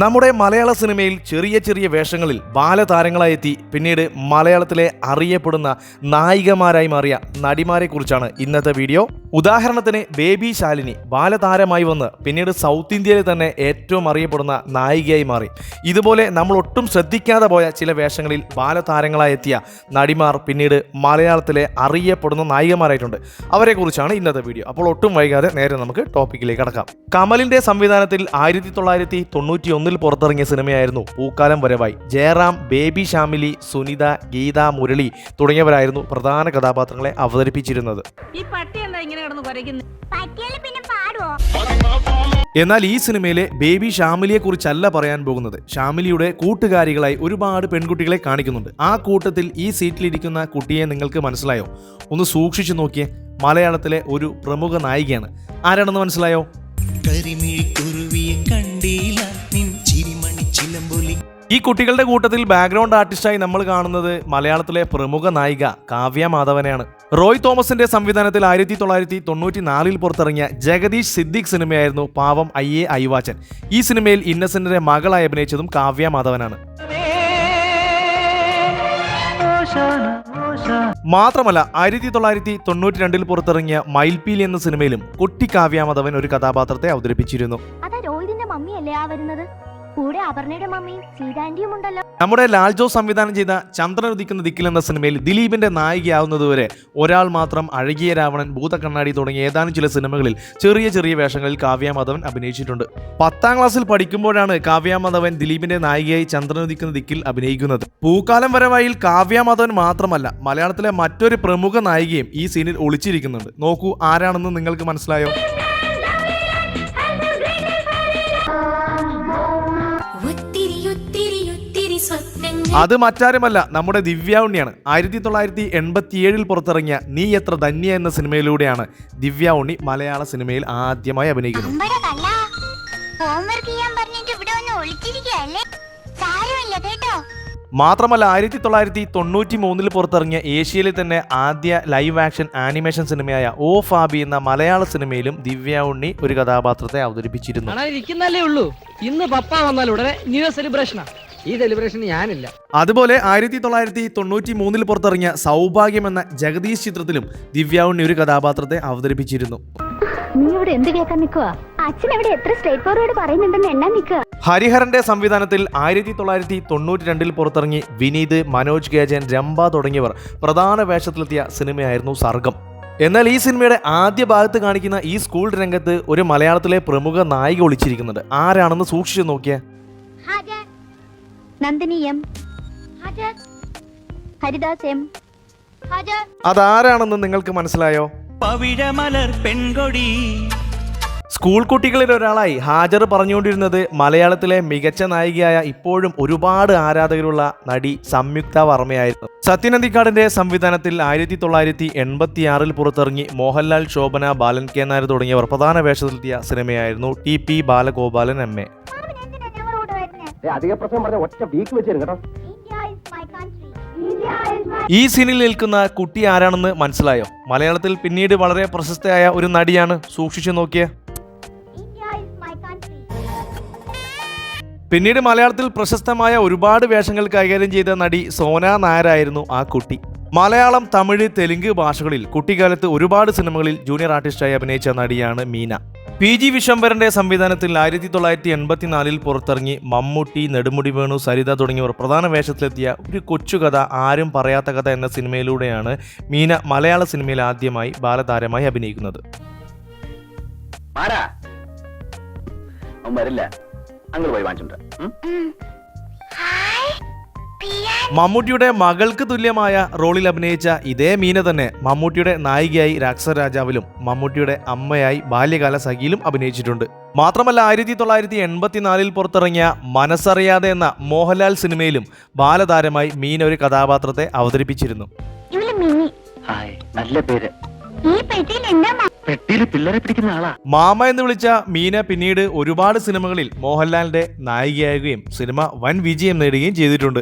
നമ്മുടെ മലയാള സിനിമയിൽ ചെറിയ ചെറിയ വേഷങ്ങളിൽ ബാലതാരങ്ങളായി എത്തി പിന്നീട് മലയാളത്തിലെ അറിയപ്പെടുന്ന നായികമാരായി മാറിയ നടിമാരെ കുറിച്ചാണ് ഇന്നത്തെ വീഡിയോ. ഉദാഹരണത്തിന് ബേബി ശാലിനി ബാലതാരമായി വന്ന് പിന്നീട് സൗത്ത് ഇന്ത്യയിലെ തന്നെ ഏറ്റവും അറിയപ്പെടുന്ന നായികയായി മാറി. ഇതുപോലെ നമ്മൾ ഒട്ടും ശ്രദ്ധിക്കാതെ പോയ ചില വേഷങ്ങളിൽ ബാലതാരങ്ങളായി എത്തിയ നടിമാർ പിന്നീട് മലയാളത്തിലെ അറിയപ്പെടുന്ന നായികമാരായിട്ടുണ്ട്. അവരെക്കുറിച്ചാണ് ഇന്നത്തെ വീഡിയോ. അപ്പോൾ ഒട്ടും വൈകാതെ നേരെ നമുക്ക് ടോപ്പിക്കിലേക്ക് കടക്കാം. കമലിന്റെ സംവിധാനത്തിൽ 1991 പുറത്തിറങ്ങിയ സിനിമയായിരുന്നു പൂക്കാലം വരവായി. ജയറാം, ബേബി ശാമിലി, സുനിത, ഗീത, മുരളി തുടങ്ങിയവരായിരുന്നു പ്രധാന കഥാപാത്രങ്ങളെ അവതരിപ്പിച്ചിരുന്നത്. എന്നാൽ ഈ സിനിമയിലെ ബേബി ശാമിലിയെ കുറിച്ചല്ല പറയാൻ പോകുന്നത്. ശാമിലിയുടെ കൂട്ടുകാരികളായി ഒരുപാട് പെൺകുട്ടികളെ കാണിക്കുന്നുണ്ട്. ആ കൂട്ടത്തിൽ ഈ സീറ്റിലിരിക്കുന്ന കുട്ടിയെ നിങ്ങൾക്ക് മനസ്സിലായോ? ഒന്ന് സൂക്ഷിച്ചു നോക്കിയേ. മലയാളത്തിലെ ഒരു പ്രമുഖ നായികയാണ്. ആരാണെന്ന് മനസ്സിലായോ? ഈ കുട്ടികളുടെ കൂട്ടത്തിൽ ബാക്ക്ഗ്രൗണ്ട് ആർട്ടിസ്റ്റായി നമ്മൾ കാണുന്നത് മലയാളത്തിലെ പ്രമുഖ നായിക കാവ്യ മാധവനെയാണ്. റോയ് തോമസിന്റെ സംവിധാനത്തിൽ 1994 പുറത്തിറങ്ങിയ ജഗദീഷ് സിദ്ദിഖ് സിനിമയായിരുന്നു പാവം അയ്യേ അയ്വാച്ചൻ. ഈ സിനിമയിൽ ഇന്നസെന്റിന്റെ മകളായി അഭിനയിച്ചതും കാവ്യ മാധവനാണ്. മാത്രമല്ല 1992 പുറത്തിറങ്ങിയ മയിൽപീലി എന്ന സിനിമയിലും കുട്ടി കാവ്യ മാധവൻ ഒരു കഥാപാത്രത്തെ അവതരിപ്പിച്ചിരുന്നു. നമ്മുടെ ലാൽ ജോസ് സംവിധാനം ചെയ്ത ചന്ദ്രൻ ഉദിക്കുന്ന ദിക്കിൽ എന്ന സിനിമയിൽ ദിലീപിന്റെ നായികയാവുന്നതുവരെ ഒരാൾ മാത്രം, അഴകിയ രാവണൻ, ഭൂതക്കണ്ണാടി തുടങ്ങിയ ഏതാനും ചില സിനിമകളിൽ ചെറിയ ചെറിയ വേഷങ്ങളിൽ കാവ്യ മാധവൻ അഭിനയിച്ചിട്ടുണ്ട്. 10ാം ക്ലാസ്സിൽ പഠിക്കുമ്പോഴാണ് കാവ്യ മാധവൻ ദിലീപിന്റെ നായികയായി ചന്ദ്രൻ ഉദിക്കുന്ന ദിക്കിൽ അഭിനയിക്കുന്നത്. പൂക്കാലം വരവായിൽ കാവ്യ മാധവൻ മാത്രമല്ല, മലയാളത്തിലെ മറ്റൊരു പ്രമുഖ നായികയും ഈ സീനിൽ ഒളിച്ചിരിക്കുന്നുണ്ട്. നോക്കൂ, ആരാണെന്ന് നിങ്ങൾക്ക് മനസ്സിലായോ? അത് മറ്റാരുമല്ല, നമ്മുടെ ദിവ്യ ഉണ്ണിയാണ്. 1987 പുറത്തിറങ്ങിയ നീ എത്ര ധന്യ എന്ന സിനിമയിലൂടെയാണ് ദിവ്യ ഉണ്ണി മലയാള സിനിമയിൽ ആദ്യമായി അഭിനയിക്കുന്നത്. മാത്രമല്ല 1993 പുറത്തിറങ്ങിയ ഏഷ്യയിലെ തന്നെ ആദ്യ ലൈവ് ആക്ഷൻ ആനിമേഷൻ സിനിമയായ ഓ ഫാബി എന്ന മലയാള സിനിമയിലും ദിവ്യ ഉണ്ണി ഒരു കഥാപാത്രത്തെ അവതരിപ്പിച്ചിരുന്നു. അതുപോലെ 1993 പുറത്തിറങ്ങിയ സൗഭാഗ്യം എന്ന ജഗദീഷ് ചിത്രത്തിലും ദിവ്യ ഉണ്ണി ഒരു കഥാപാത്രത്തെ അവതരിപ്പിച്ചിരുന്നു. ഹരിഹരന്റെ സംവിധാനത്തിൽ 1992 പുറത്തിറങ്ങി വിനീത്, മനോജ് കേജൻ, രംഭ തുടങ്ങിയവർ പ്രധാന വേഷത്തിലെത്തിയ സിനിമയായിരുന്നു സർഗം. എന്നാൽ ഈ സിനിമയുടെ ആദ്യ ഭാഗത്ത് കാണിക്കുന്ന ഈ സ്കൂൾ രംഗത്ത് ഒരു മലയാളത്തിലെ പ്രമുഖ നായിക ഒളിച്ചിരിക്കുന്നുണ്ട്. ആരാണെന്ന് സൂക്ഷിച്ചു നോക്കിയേ. അതാരാണെന്ന് നിങ്ങൾക്ക് മനസ്സിലായോ? സ്കൂൾ കുട്ടികളിൽ ഒരാളായി ഹാജർ പറഞ്ഞുകൊണ്ടിരുന്നത് മലയാളത്തിലെ മികച്ച നായികയായ ഇപ്പോഴും ഒരുപാട് ആരാധകരുള്ള നടി സംയുക്ത വർമ്മയായിരുന്നു. സത്യനന്ദിക്കാടിന്റെ സംവിധാനത്തിൽ 1986 പുറത്തിറങ്ങി മോഹൻലാൽ, ശോഭന, ബാലൻ കെ നായർ തുടങ്ങിയവർ പ്രധാന വേഷത്തിലെത്തിയ സിനിമയായിരുന്നു TP ബാലഗോപാലൻ MA. ഈ സീനിൽ നിൽക്കുന്ന കുട്ടി ആരാണെന്ന് മനസ്സിലായോ? മലയാളത്തിൽ പിന്നീട് വളരെ പ്രശസ്തയായ ഒരു നടിയാണ്. സൂക്ഷിച്ചു നോക്കിയേ. പിന്നീട് മലയാളത്തിൽ പ്രശസ്തമായ ഒരുപാട് വേഷങ്ങൾ കൈകാര്യം ചെയ്ത നടി സോന നായരായിരുന്നു ആ കുട്ടി. മലയാളം, തമിഴ്, തെലുങ്ക് ഭാഷകളിൽ കുട്ടിക്കാലത്ത് ഒരുപാട് സിനിമകളിൽ ജൂനിയർ ആർട്ടിസ്റ്റായി അഭിനയിച്ച നടിയാണ് മീന. PG വിശ്വംഭരന്റെ സംവിധാനത്തിൽ 1984 പുറത്തിറങ്ങി മമ്മൂട്ടി, നെടുമുടി വേണു, സരിത തുടങ്ങിയവർ പ്രധാന വേഷത്തിലെത്തിയ ഒരു കൊച്ചുകഥ ആരും പറയാത്ത കഥ എന്ന സിനിമയിലൂടെയാണ് മീന മലയാള സിനിമയിൽ ആദ്യമായി ബാലതാരമായി അഭിനയിക്കുന്നത്. മമ്മൂട്ടിയുടെ മകൾക്ക് തുല്യമായ റോളിൽ അഭിനയിച്ച ഇതേ മീന തന്നെ മമ്മൂട്ടിയുടെ നായികയായി രാക്ഷസരാജാവിലും മമ്മൂട്ടിയുടെ അമ്മയായി ബാല്യകാല സഖിയിലും അഭിനയിച്ചിട്ടുണ്ട്. മാത്രമല്ല 1984 പുറത്തിറങ്ങിയ മനസ്സറിയാതെ എന്ന മോഹൻലാൽ സിനിമയിലും ബാലതാരമായി മീന ഒരു കഥാപാത്രത്തെ അവതരിപ്പിച്ചിരുന്നു. മാമ എന്ന് വിളിച്ച മീന പിന്നീട് ഒരുപാട് സിനിമകളിൽ മോഹൻലാലിന്റെ നായികയാകുകയും സിനിമ വൻ വിജയം നേടുകയും ചെയ്തിട്ടുണ്ട്.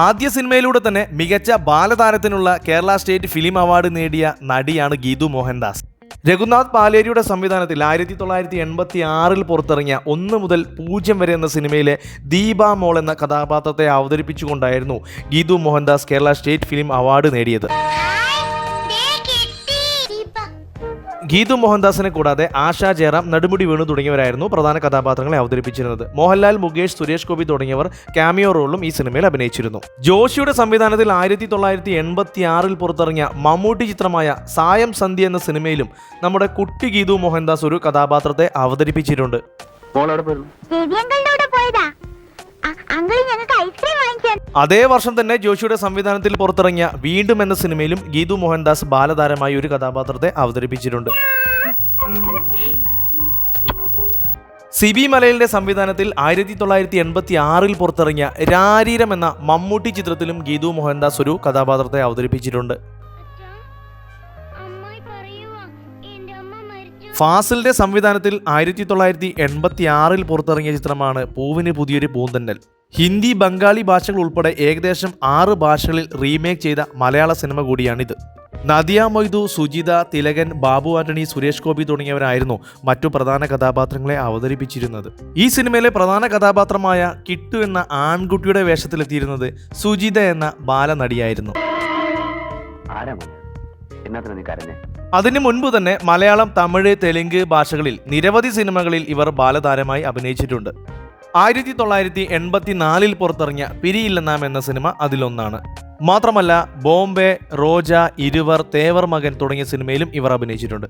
ആദ്യ സിനിമയിലൂടെ തന്നെ മികച്ച ബാലതാരത്തിനുള്ള കേരള സ്റ്റേറ്റ് ഫിലിം അവാർഡ് നേടിയ നടിയാണ് ഗീതു മോഹൻദാസ്. രഘുനാഥ് പാലേരിയുടെ സംവിധാനത്തിൽ 1986 പുറത്തിറങ്ങിയ 1 മുതൽ 0 വരെ എന്ന സിനിമയിലെ ദീപ മോൾ എന്ന കഥാപാത്രത്തെ അവതരിപ്പിച്ചുകൊണ്ടായിരുന്നു Geethu Mohandas Kerala state film award നേടിയത്. ഗീതു മോഹൻദാസിനെ കൂടാതെ ആശാ ജയറാം, നെടുമുടി വേണു തുടങ്ങിയവരായിരുന്നു പ്രധാന കഥാപാത്രങ്ങളെ അവതരിപ്പിച്ചിരുന്നത്. മോഹൻലാൽ, മുകേഷ്, സുരേഷ് ഗോപി തുടങ്ങിയവർ ക്യാമിയോ റോളിലും ഈ സിനിമയിൽ അഭിനയിച്ചിരുന്നു. ജോഷിയുടെ സംവിധാനത്തിൽ 1986 പുറത്തിറങ്ങിയ മമ്മൂട്ടി ചിത്രമായ സായം സന്ധ്യ എന്ന സിനിമയിലും നമ്മുടെ കുട്ടി ഗീതു മോഹൻദാസ് ഒരു കഥാപാത്രത്തെ അവതരിപ്പിച്ചിട്ടുണ്ട്. അതേ വർഷം തന്നെ ജോഷിയുടെ സംവിധാനത്തിൽ പുറത്തിറങ്ങിയ വീണ്ടും എന്ന സിനിമയിലും ഗീതു മോഹൻദാസ് ബാലതാരമായി ഒരു കഥാപാത്രത്തെ അവതരിപ്പിച്ചിട്ടുണ്ട്. സിബി മലയിലിന്റെ സംവിധാനത്തിൽ 1986 പുറത്തിറങ്ങിയ രാരീരം എന്ന മമ്മൂട്ടി ചിത്രത്തിലും ഗീതു മോഹൻദാസ് ഒരു കഥാപാത്രത്തെ അവതരിപ്പിച്ചിട്ടുണ്ട്. ഫാസിലിന്റെ സംവിധാനത്തിൽ 1986 പുറത്തിറങ്ങിയ ചിത്രമാണ് പൂവിന് പുതിയൊരു പൂന്തന്നൽ. ഹിന്ദി, ബംഗാളി ഭാഷകൾ ഉൾപ്പെടെ ഏകദേശം 6 ഭാഷകളിൽ റീമേക്ക് ചെയ്ത മലയാള സിനിമ കൂടിയാണിത്. നദിയ മൊയ്തു, സുജിത, തിലകൻ, ബാബു ആന്റണി, സുരേഷ് ഗോപി തുടങ്ങിയവരായിരുന്നു മറ്റു പ്രധാന കഥാപാത്രങ്ങളെ അവതരിപ്പിച്ചിരുന്നത്. ഈ സിനിമയിലെ പ്രധാന കഥാപാത്രമായ കിട്ടു എന്ന ആൺകുട്ടിയുടെ വേഷത്തിലെത്തിയിരുന്നത് സുജിത എന്ന ബാലനടിയായിരുന്നു. അതിനു മുൻപ് തന്നെ മലയാളം, തമിഴ്, തെലുങ്ക് ഭാഷകളിൽ നിരവധി സിനിമകളിൽ ഇവർ ബാലതാരമായി അഭിനയിച്ചിട്ടുണ്ട്. 1984 പുറത്തിറങ്ങിയ പിരിയില്ലെന്നാം എന്ന സിനിമ അതിലൊന്നാണ്. മാത്രമല്ല ബോംബെ, റോജ, ഇരുവർ, തേവർ മകൻ തുടങ്ങിയ സിനിമയിലും ഇവർ അഭിനയിച്ചിട്ടുണ്ട്.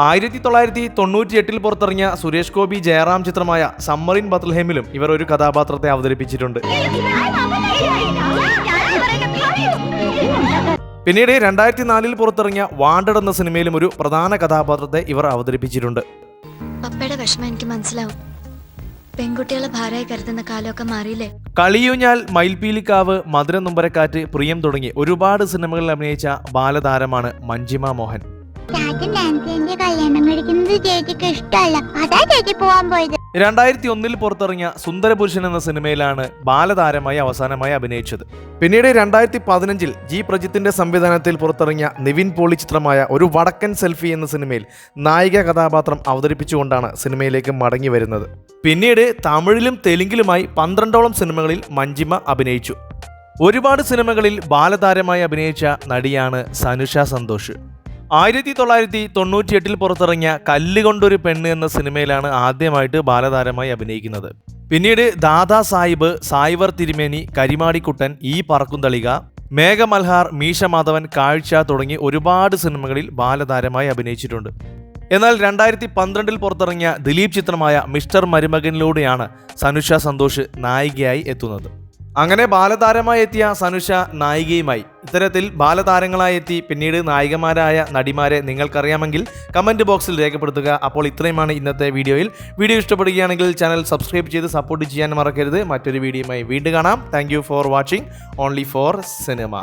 1998 പുറത്തിറങ്ങിയ സുരേഷ് ഗോപി ജയറാം ചിത്രമായ സമ്മർ ഇൻ ബത്ലഹേമിലും ഇവർ ഒരു കഥാപാത്രത്തെ അവതരിപ്പിച്ചിട്ടുണ്ട്. പിന്നീട് 2004 പുറത്തിറങ്ങിയ വാണ്ടഡ് എന്ന സിനിമയിലും ഒരു പ്രധാന കഥാപാത്രത്തെ ഇവർ അവതരിപ്പിച്ചിട്ടുണ്ട്. പപ്പയുടെ വിഷമം എനിക്ക് മനസ്സിലാവും. പെൺകുട്ടികളെ ഭാരമായി കരുതുന്ന കാലമൊക്കെ മാറിയില്ലേ. കളിയൂഞ്ഞാൽ, മയിൽപീലിക്കാവ്, മധുര നൊമ്പരക്കാറ്റ്, പ്രിയം തുടങ്ങി ഒരുപാട് സിനിമകളിൽ അഭിനയിച്ച ബാലതാരമാണ് മഞ്ജിമ മോഹൻ. 2001 പുറത്തിറങ്ങിയ സുന്ദരപുരുഷൻ എന്ന സിനിമയിലാണ് ബാലതാരമായി അവസാനമായി അഭിനയിച്ചത്. പിന്നീട് 2015 ജി പ്രജിത്തിന്റെ സംവിധാനത്തിൽ പുറത്തിറങ്ങിയ നിവിൻ പോളി ചിത്രമായ ഒരു വടക്കൻ സെൽഫി എന്ന സിനിമയിൽ നായിക കഥാപാത്രം അവതരിപ്പിച്ചുകൊണ്ടാണ് സിനിമയിലേക്ക് മടങ്ങി വരുന്നത്. പിന്നീട് തമിഴിലും തെലുങ്കിലുമായി 12ഓളം സിനിമകളിൽ മഞ്ജിമ അഭിനയിച്ചു. ഒരുപാട് സിനിമകളിൽ ബാലതാരമായി അഭിനയിച്ച നടിയാണ് സനുഷ സന്തോഷ്. 1998 പുറത്തിറങ്ങിയ കല്ലുകൊണ്ടൊരു പെണ്ണ് എന്ന സിനിമയിലാണ് ആദ്യമായിട്ട് ബാലതാരമായി അഭിനയിക്കുന്നത്. പിന്നീട് ദാദാ സാഹിബ്, സായിവർ തിരുമേനി, കരിമാടിക്കുട്ടൻ, ഈ പറക്കുംതളിക, മേഘമൽഹാർ, മീശ മാധവൻ, കാഴ്ച തുടങ്ങി ഒരുപാട് സിനിമകളിൽ ബാലതാരമായി അഭിനയിച്ചിട്ടുണ്ട്. എന്നാൽ 2012 പുറത്തിറങ്ങിയ ദിലീപ് ചിത്രമായ മിസ്റ്റർ മരുമകനിലൂടെയാണ് സനുഷ സന്തോഷ് നായികയായി എത്തുന്നത്. അങ്ങനെ ബാലതാരമായി എത്തിയ സനുഷ നായികയുമായി. ഇത്തരത്തിൽ ബാലതാരങ്ങളായി എത്തി പിന്നീട് നായികമാരായ നടിമാരെ നിങ്ങൾക്കറിയാമെങ്കിൽ കമൻറ്റ് ബോക്സിൽ രേഖപ്പെടുത്തുക. അപ്പോൾ ഇത്രയുമാണ് ഇന്നത്തെ വീഡിയോയിൽ. വീഡിയോ ഇഷ്ടപ്പെടുകയാണെങ്കിൽ ചാനൽ സബ്സ്ക്രൈബ് ചെയ്ത് സപ്പോർട്ട് ചെയ്യാൻ മറക്കരുത്. മറ്റൊരു വീഡിയോയുമായി വീണ്ടും കാണാം. Thank you for watching only for cinema.